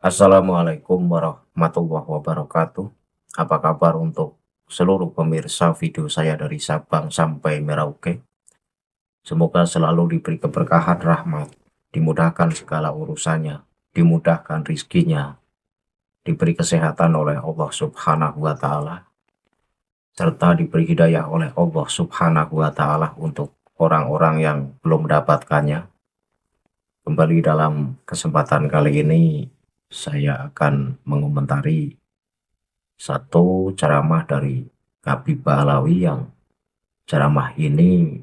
Assalamualaikum warahmatullahi wabarakatuh. Apa kabar untuk seluruh pemirsa video saya dari Sabang sampai Merauke? Semoga selalu diberi keberkahan rahmat, dimudahkan segala urusannya, dimudahkan rizkinya, diberi kesehatan oleh Allah Subhanahu wa Ta'ala, serta diberi hidayah oleh Allah Subhanahu wa Ta'ala untuk orang-orang yang belum mendapatkannya. Kembali dalam kesempatan kali ini, saya akan mengomentari satu ceramah dari Habib Ba'alawi yang ceramah ini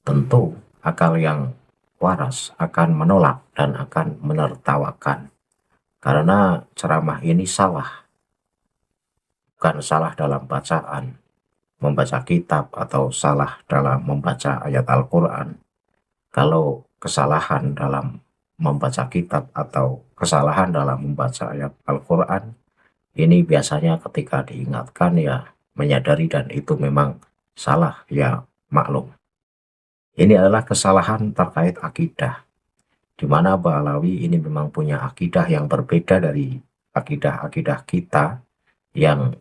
tentu akal yang waras akan menolak dan akan menertawakan. Karena ceramah ini salah. Bukan salah dalam bacaan, membaca kitab, atau salah dalam membaca ayat Al-Quran. Kalau kesalahan dalam membaca kitab atau kesalahan dalam membaca ayat Al-Quran, ini biasanya ketika diingatkan ya menyadari dan itu memang salah, ya maklum. Ini adalah kesalahan terkait akidah, di mana Ba'alawi ini memang punya akidah yang berbeda dari akidah-akidah kita yang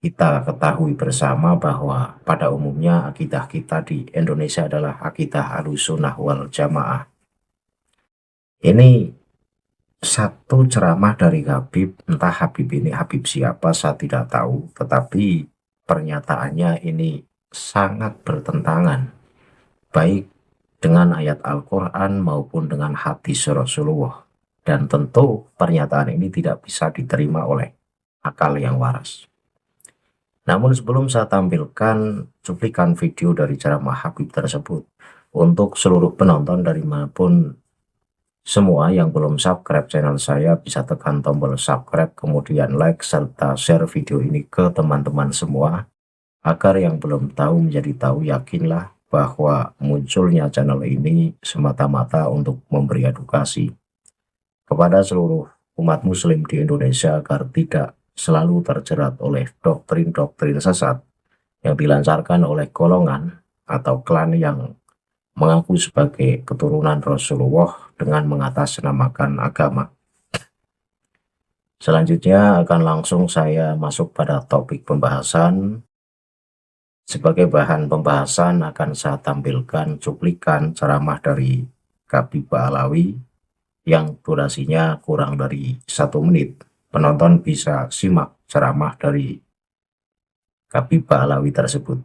kita ketahui bersama bahwa pada umumnya akidah kita di Indonesia adalah akidah Ahlussunnah wal Jamaah. Ini satu ceramah dari Habib, entah Habib ini Habib siapa saya tidak tahu, tetapi pernyataannya ini sangat bertentangan baik dengan ayat Al-Quran maupun dengan hadis Rasulullah, dan tentu pernyataan ini tidak bisa diterima oleh akal yang waras. Namun sebelum saya tampilkan cuplikan video dari ceramah Habib tersebut, untuk seluruh penonton dari manapun semua yang belum subscribe channel saya bisa tekan tombol subscribe, kemudian like, serta share video ini ke teman-teman semua, agar yang belum tahu menjadi tahu. Yakinlah bahwa munculnya channel ini semata-mata untuk memberi edukasi kepada seluruh umat muslim di Indonesia agar tidak selalu terjerat oleh doktrin-doktrin sesat yang dilancarkan oleh golongan atau klan yang mengaku sebagai keturunan Rasulullah dengan mengatasnamakan agama. Selanjutnya akan langsung saya masuk pada topik pembahasan. Sebagai bahan pembahasan akan saya tampilkan cuplikan ceramah dari Habib Ba'alawi yang durasinya kurang dari 1 menit. Penonton bisa simak ceramah dari Habib Ba'alawi tersebut.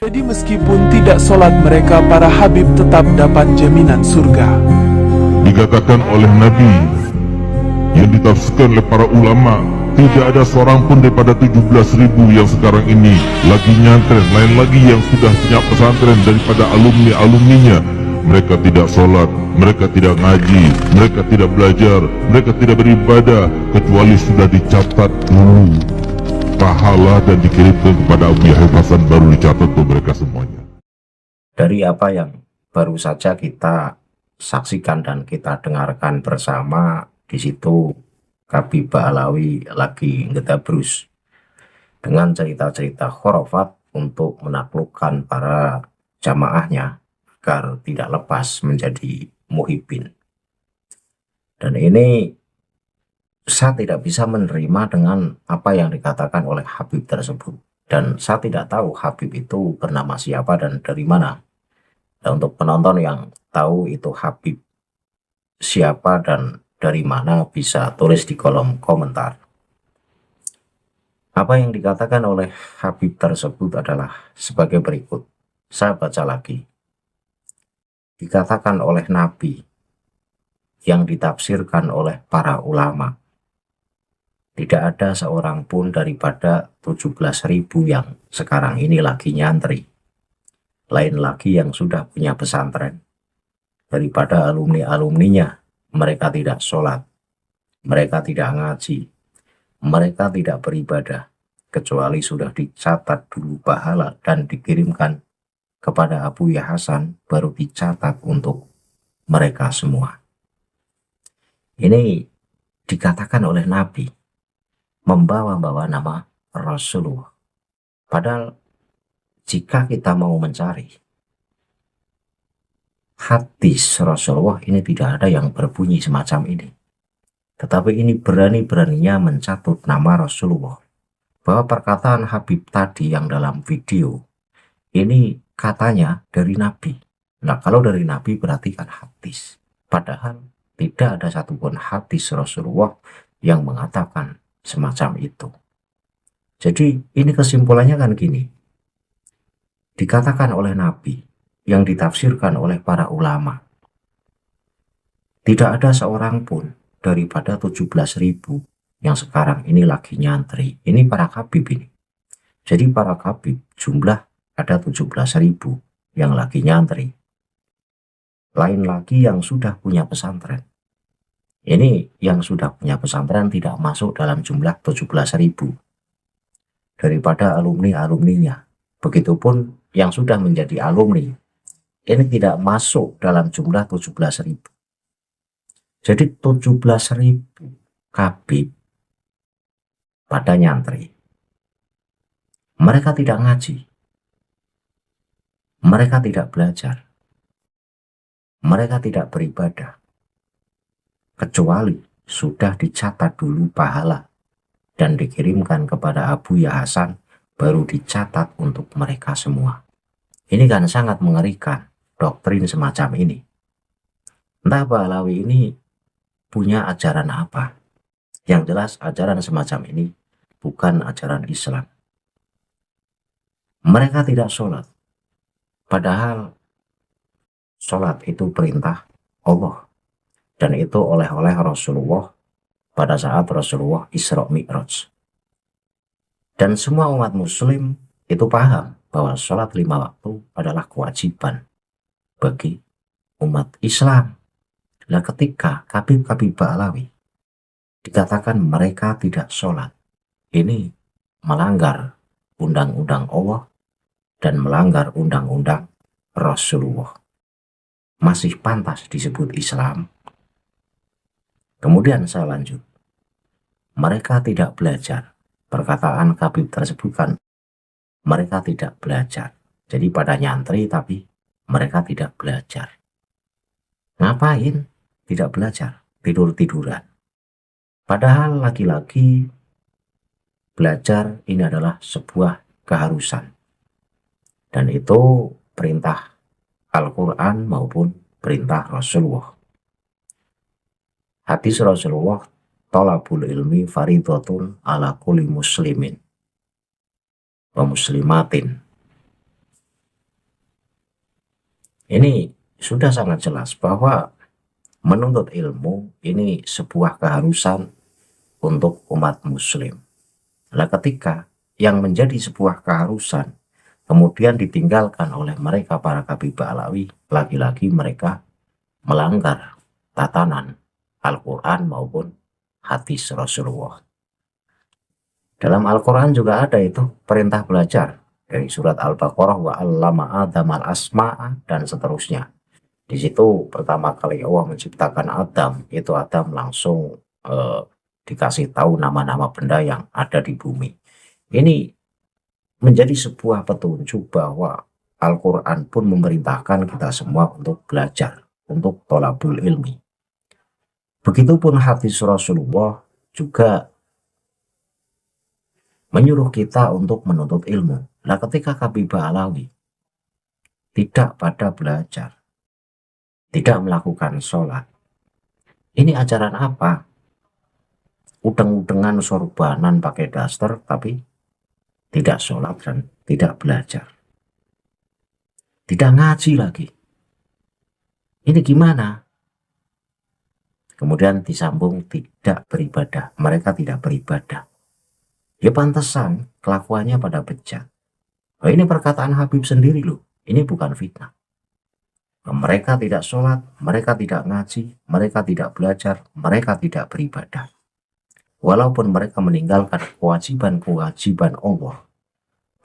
Jadi meskipun tidak sholat mereka, para Habib tetap dapat jaminan surga. Dikatakan oleh Nabi yang ditafsirkan oleh para ulama, tidak ada seorang pun daripada 17.000 yang sekarang ini lagi nyantren, lain lagi yang sudah punya pesantren daripada alumni-alumninya. Mereka tidak sholat, mereka tidak ngaji, mereka tidak belajar, mereka tidak beribadah, kecuali sudah dicatat dulu pahala dan dikirimkan kepada Abu Yahya Hasan, baru dicatat untuk mereka semuanya. Dari apa yang baru saja kita saksikan dan kita dengarkan bersama, di situ Habib Ba'alawi lagi ngetabrus dengan cerita-cerita khurafat untuk menaklukkan para jamaahnya agar tidak lepas menjadi muhibbin. Dan ini saya tidak bisa menerima dengan apa yang dikatakan oleh Habib tersebut, dan saya tidak tahu Habib itu bernama siapa dan dari mana. Dan untuk penonton yang tahu itu Habib siapa dan dari mana, bisa tulis di kolom komentar. Apa yang dikatakan oleh Habib tersebut adalah sebagai berikut. Saya baca lagi. Dikatakan oleh Nabi yang ditafsirkan oleh para ulama, tidak ada seorang pun daripada 17.000 yang sekarang ini lagi nyantri, lain lagi yang sudah punya pesantren, daripada alumni-alumninya. Mereka tidak sholat, mereka tidak ngaji, mereka tidak beribadah, kecuali sudah dicatat dulu pahala dan dikirimkan kepada Abu Yahya Hasan, baru dicatat untuk mereka semua. Ini dikatakan oleh Nabi, membawa-bawa nama Rasulullah. Padahal jika kita mau mencari hadis Rasulullah, ini tidak ada yang berbunyi semacam ini. Tetapi ini berani-beraninya mencatut nama Rasulullah. Bahwa perkataan Habib tadi yang dalam video, ini katanya dari Nabi. Nah, kalau dari Nabi berarti kan hadis. Padahal tidak ada satupun hadis Rasulullah yang mengatakan semacam itu. Jadi ini kesimpulannya kan gini. Dikatakan oleh Nabi, yang ditafsirkan oleh para ulama. Tidak ada seorang pun daripada 17.000 yang sekarang ini lagi nyantri. Ini para kabib ini. Jadi para kabib jumlah ada 17.000 yang lagi nyantri. Lain lagi yang sudah punya pesantren. Ini yang sudah punya pesantren tidak masuk dalam jumlah 17.000 daripada alumni-alumninya. Begitupun yang sudah menjadi alumni. Ini tidak masuk dalam jumlah 17.000. Jadi 17.000 kabib pada nyantri. Mereka tidak ngaji. Mereka tidak belajar. Mereka tidak beribadah. Kecuali sudah dicatat dulu pahala dan dikirimkan kepada Abu Ya Hasan, baru dicatat untuk mereka semua. Ini kan sangat mengerikan, doktrin semacam ini. Entah Pak Alawi ini punya ajaran apa. Yang jelas ajaran semacam ini bukan ajaran Islam. Mereka tidak sholat. Padahal sholat itu perintah Allah. Dan itu oleh Rasulullah pada saat Rasulullah Isra Mi'raj. Dan semua umat muslim itu paham bahwa sholat 5 waktu adalah kewajiban bagi umat Islam. Nah, ketika kabib-kabib Ba'alawi dikatakan mereka tidak sholat, ini melanggar undang-undang Allah dan melanggar undang-undang Rasulullah. Masih pantas disebut Islam? Kemudian saya lanjut. Mereka tidak belajar. Perkataan kabib tersebut kan mereka tidak belajar. Jadi pada nyantri tapi mereka tidak belajar. Ngapain? Tidak belajar, tidur-tiduran. Padahal lagi-lagi belajar ini adalah sebuah keharusan. Dan itu perintah Al-Quran maupun perintah Rasulullah. Hadis Rasulullah, talabul ilmi faridotun ala kulli muslimin wa muslimatin. Ini sudah sangat jelas bahwa menuntut ilmu ini sebuah keharusan untuk umat muslim. Nah, ketika yang menjadi sebuah keharusan kemudian ditinggalkan oleh mereka para kabib Ba'alawi, lagi-lagi mereka melanggar tatanan Al-Quran maupun hadis Rasulullah. Dalam Al-Quran juga ada itu perintah belajar dari surat Al-Baqarah wa 'allama Adamal asma'a dan seterusnya. Di situ pertama kali Allah menciptakan Adam, itu Adam langsung dikasih tahu nama-nama benda yang ada di bumi. Ini menjadi sebuah petunjuk bahwa Al-Quran pun memerintahkan kita semua untuk belajar, untuk thalabul ilmi. Begitupun hadis Rasulullah juga menyuruh kita untuk menuntut ilmu. Nah, ketika kabib Ba'alawi tidak pada belajar, tidak melakukan sholat, ini ajaran apa? Udeng-udengan sorbanan pakai daster tapi tidak sholat dan tidak belajar, tidak ngaji lagi. Ini gimana? Kemudian disambung tidak beribadah. Mereka tidak beribadah. Ya pantesan kelakuannya pada bejat. Oh, ini perkataan Habib sendiri loh. Ini bukan fitnah. Mereka tidak sholat, mereka tidak ngaji, mereka tidak belajar, mereka tidak beribadah. Walaupun mereka meninggalkan kewajiban-kewajiban Allah,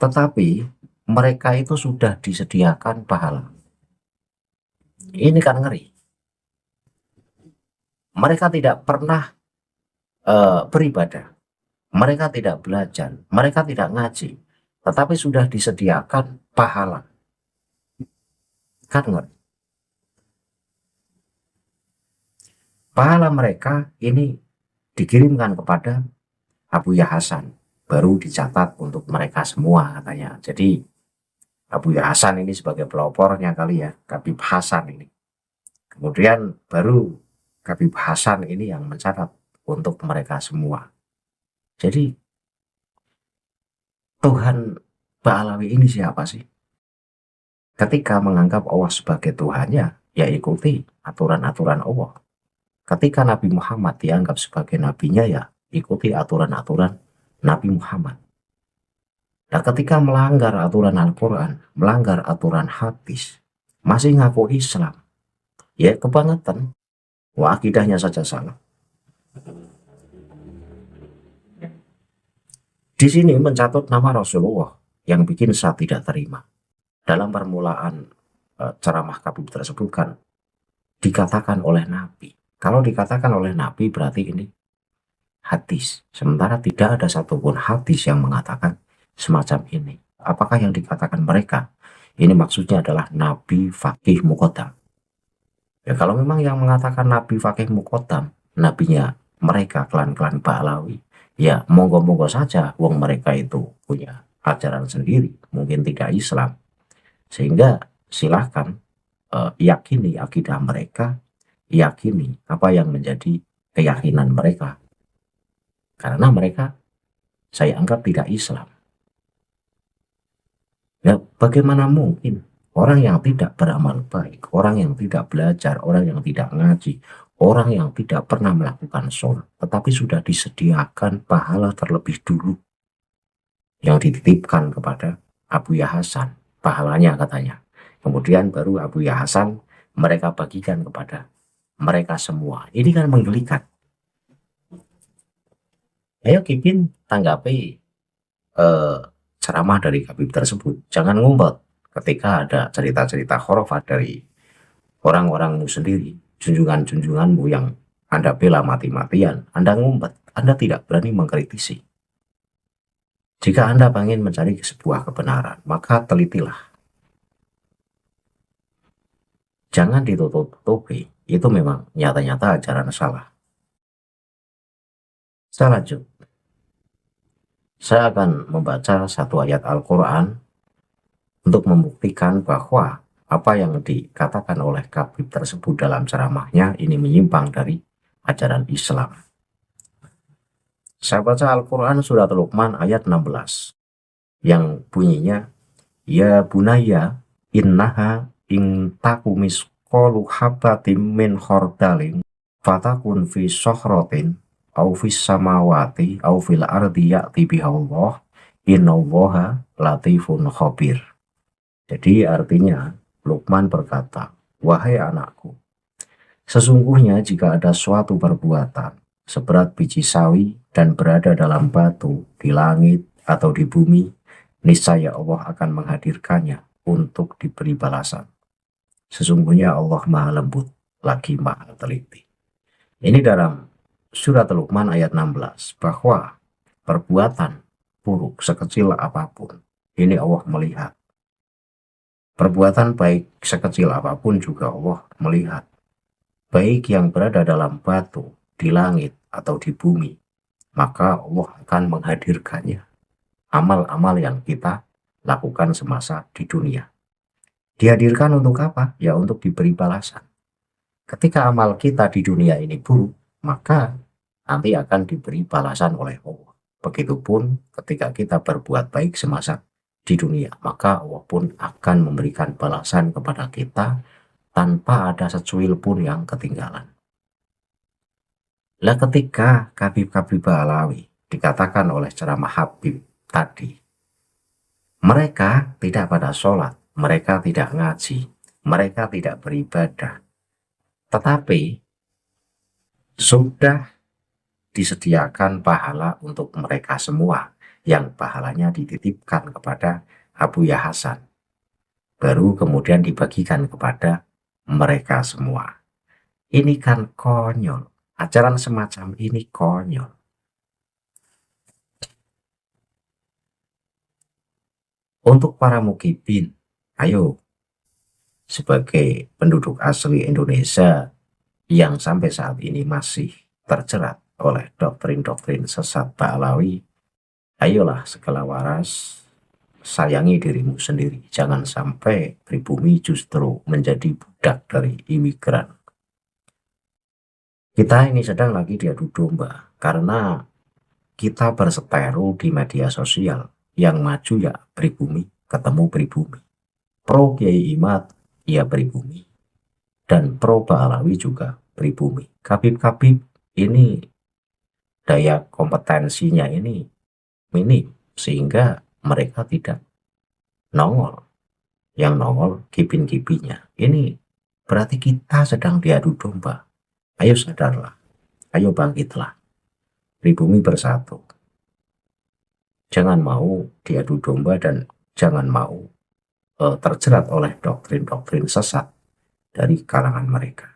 tetapi mereka itu sudah disediakan pahala. Ini kan ngeri. Mereka tidak pernah beribadah, mereka tidak belajar, mereka tidak ngaji, tetapi sudah disediakan pahala. Kan ngeri. Pahala mereka ini dikirimkan kepada Abuya Hasan, baru dicatat untuk mereka semua katanya. Jadi Abuya Hasan ini sebagai pelopornya kali ya, Habib Hasan ini. Kemudian baru Habib Hasan ini yang mencatat untuk mereka semua. Jadi Tuhan Ba'alawi ini siapa sih? Ketika menganggap Allah sebagai Tuhannya, ya ikuti aturan-aturan Allah. Ketika Nabi Muhammad dianggap sebagai nabinya, ya ikuti aturan-aturan Nabi Muhammad. Nah, ketika melanggar aturan Al-Quran, melanggar aturan hadis, masih ngaku Islam, ya kebangetan. Wah, akidahnya saja salah. Di sini mencatut nama Rasulullah yang bikin saya tidak terima. Dalam permulaan ceramah Habib tersebut kan dikatakan oleh Nabi. Kalau dikatakan oleh Nabi berarti ini hadis. Sementara tidak ada satupun hadis yang mengatakan semacam ini. Apakah yang dikatakan mereka? Ini maksudnya adalah Nabi Faqih Muqaddam. Ya kalau memang yang mengatakan Nabi Faqih Muqaddam, nabinya mereka klan-klan Ba'alawi, ya monggo-monggo saja, wong mereka itu punya ajaran sendiri, mungkin tidak Islam. Sehingga silahkan yakini akidah mereka, yakini apa yang menjadi keyakinan mereka. Karena mereka saya anggap tidak Islam. Ya bagaimana mungkin orang yang tidak beramal baik, orang yang tidak belajar, orang yang tidak ngaji, orang yang tidak pernah melakukan sholat, tetapi sudah disediakan pahala terlebih dulu yang dititipkan kepada Abuya Hasan, pahalanya katanya. Kemudian baru Abuya Hasan mereka bagikan kepada mereka semua. Ini kan menggelikan. Ayo Kipin tanggapi ceramah dari Habib tersebut. Jangan ngumpet ketika ada cerita-cerita khurafat dari orang-orangmu sendiri, junjungan-junjunganmu yang Anda bela mati-matian, Anda ngumpet, Anda tidak berani mengkritisi. Jika Anda ingin mencari sebuah kebenaran, maka telitilah. Jangan ditutup-tutupi, itu memang nyata-nyata ajaran salah. Saya lanjut. Saya akan membaca satu ayat Al-Quran untuk membuktikan bahwa apa yang dikatakan oleh Habib tersebut dalam ceramahnya ini menyimpang dari ajaran Islam. Saya baca Al-Quran surat Luqman ayat 16 yang bunyinya, ya bunaya innaha in taku misqalu habatim min khardalin fatakun fi sohrotin au fis samawati au fil ardi ya'ti bihallah innallaha latifun khabir. Jadi artinya Luqman berkata, wahai anakku, sesungguhnya jika ada suatu perbuatan seberat biji sawi dan berada dalam batu, di langit atau di bumi, niscaya Allah akan menghadirkannya untuk diberi balasan. Sesungguhnya Allah maha lembut, lagi maha teliti. Ini dalam surat Luqman ayat 16, bahwa perbuatan buruk sekecil apapun, ini Allah melihat. Perbuatan baik sekecil apapun juga Allah melihat. Baik yang berada dalam batu, di langit, atau di bumi, maka Allah akan menghadirkannya. Amal-amal yang kita lakukan semasa di dunia. Dihadirkan untuk apa? Ya untuk diberi balasan. Ketika amal kita di dunia ini buruk, maka nanti akan diberi balasan oleh Allah. Begitupun ketika kita berbuat baik semasa di dunia, maka Allah pun akan memberikan balasan kepada kita tanpa ada secuil pun yang ketinggalan. Lah ketika Habib-Habib Ba'alawi dikatakan oleh ceramah Habib tadi, mereka tidak pada sholat, mereka tidak ngaji, mereka tidak beribadah, tetapi sudah disediakan pahala untuk mereka semua, yang pahalanya dititipkan kepada Abuya Hasan, baru kemudian dibagikan kepada mereka semua. Ini kan konyol. Ajaran semacam ini konyol. Untuk para mukibin, ayo, sebagai penduduk asli Indonesia yang sampai saat ini masih terjerat oleh doktrin-doktrin sesat Ba'alawi, ayolah segala waras, sayangi dirimu sendiri. Jangan sampai pribumi justru menjadi budak dari imigran. Kita ini sedang lagi diadu domba, karena kita berseteru di media sosial. Yang maju ya pribumi, ketemu pribumi. Pro Kiai Imad, ya pribumi. Dan pro Ba'alawi juga pribumi. Kabib-kabib ini daya kompetensinya ini minim, sehingga mereka tidak nongol. Yang nongol kipin-kipinya. Ini berarti kita sedang diadu domba. Ayo sadarlah, ayo bangkitlah. Pribumi bersatu. Jangan mau diadu domba dan jangan mau terjerat oleh doktrin-doktrin sesat dari kalangan mereka.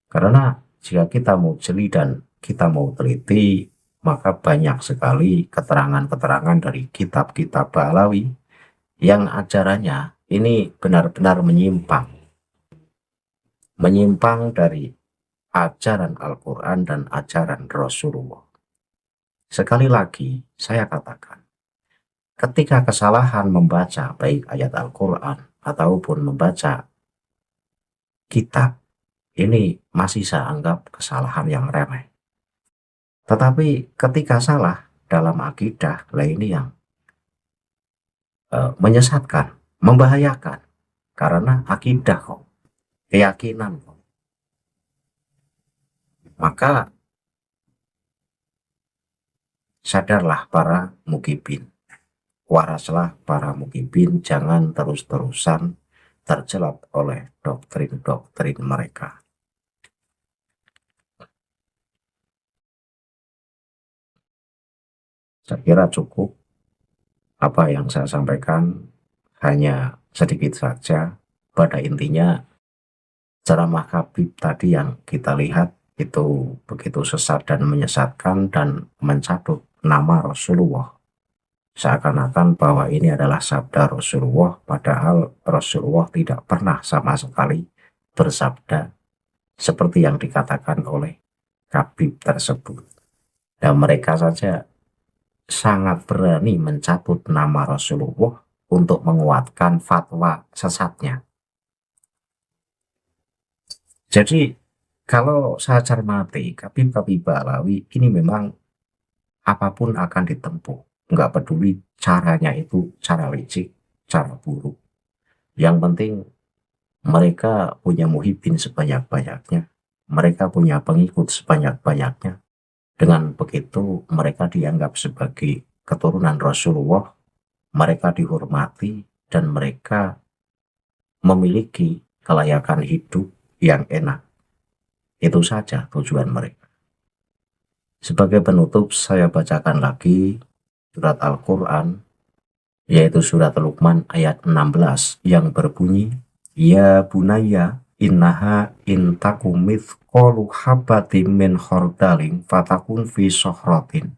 Karena jika kita mau jeli dan kita mau teliti, maka banyak sekali keterangan-keterangan dari kitab-kitab Ba'alawi yang ajarannya ini benar-benar menyimpang dari ajaran Al-Quran dan ajaran Rasulullah. Sekali lagi saya katakan, ketika kesalahan membaca baik ayat Al-Quran ataupun membaca kitab, ini masih saya anggap kesalahan yang remeh. Tetapi ketika salah dalam akidah, lah ini yang menyesatkan, membahayakan. Karena akidah kok, keyakinan kok. Maka sadarlah para mukibin. Waraslah para mukibin, jangan terus-terusan terjerat oleh doktrin-doktrin mereka. Saya kira cukup apa yang saya sampaikan, hanya sedikit saja. Pada intinya ceramah Habib tadi yang kita lihat itu begitu sesat dan menyesatkan dan mencatut nama Rasulullah. Seakan-akan bahwa ini adalah sabda Rasulullah, padahal Rasulullah tidak pernah sama sekali bersabda seperti yang dikatakan oleh Habib tersebut. Dan mereka saja sangat berani mencatut nama Rasulullah untuk menguatkan fatwa sesatnya. Jadi kalau saya cermati, Habib-Habib Ba'alawi ini memang apapun akan ditempuh. Nggak peduli caranya itu cara licik, cara buruk. Yang penting mereka punya muhibin sebanyak-banyaknya. Mereka punya pengikut sebanyak-banyaknya. Dengan begitu mereka dianggap sebagai keturunan Rasulullah. Mereka dihormati dan mereka memiliki kelayakan hidup yang enak. Itu saja tujuan mereka. Sebagai penutup saya bacakan lagi surat Al-Quran, yaitu surat Luqman ayat 16 yang berbunyi, Ya bunaya innaha intakum mithqalu habatin min khardalin fatakun fi sohratin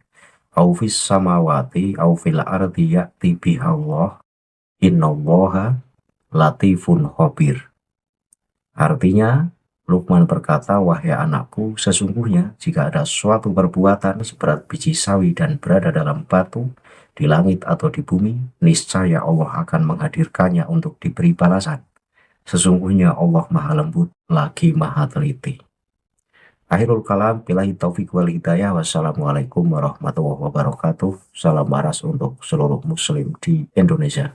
au fis samawati au fil ardi ya'ti bihallah innallaha latifun khabir. Artinya, Luqman berkata, wahai anakku, sesungguhnya jika ada suatu perbuatan seberat biji sawi dan berada dalam batu, di langit atau di bumi, niscaya Allah akan menghadirkannya untuk diberi balasan. Sesungguhnya Allah maha lembut, lagi maha teliti. Akhirul kalam, billahi taufiq wal hidayah. Wassalamualaikum warahmatullahi wabarakatuh. Salam waras untuk seluruh muslim di Indonesia.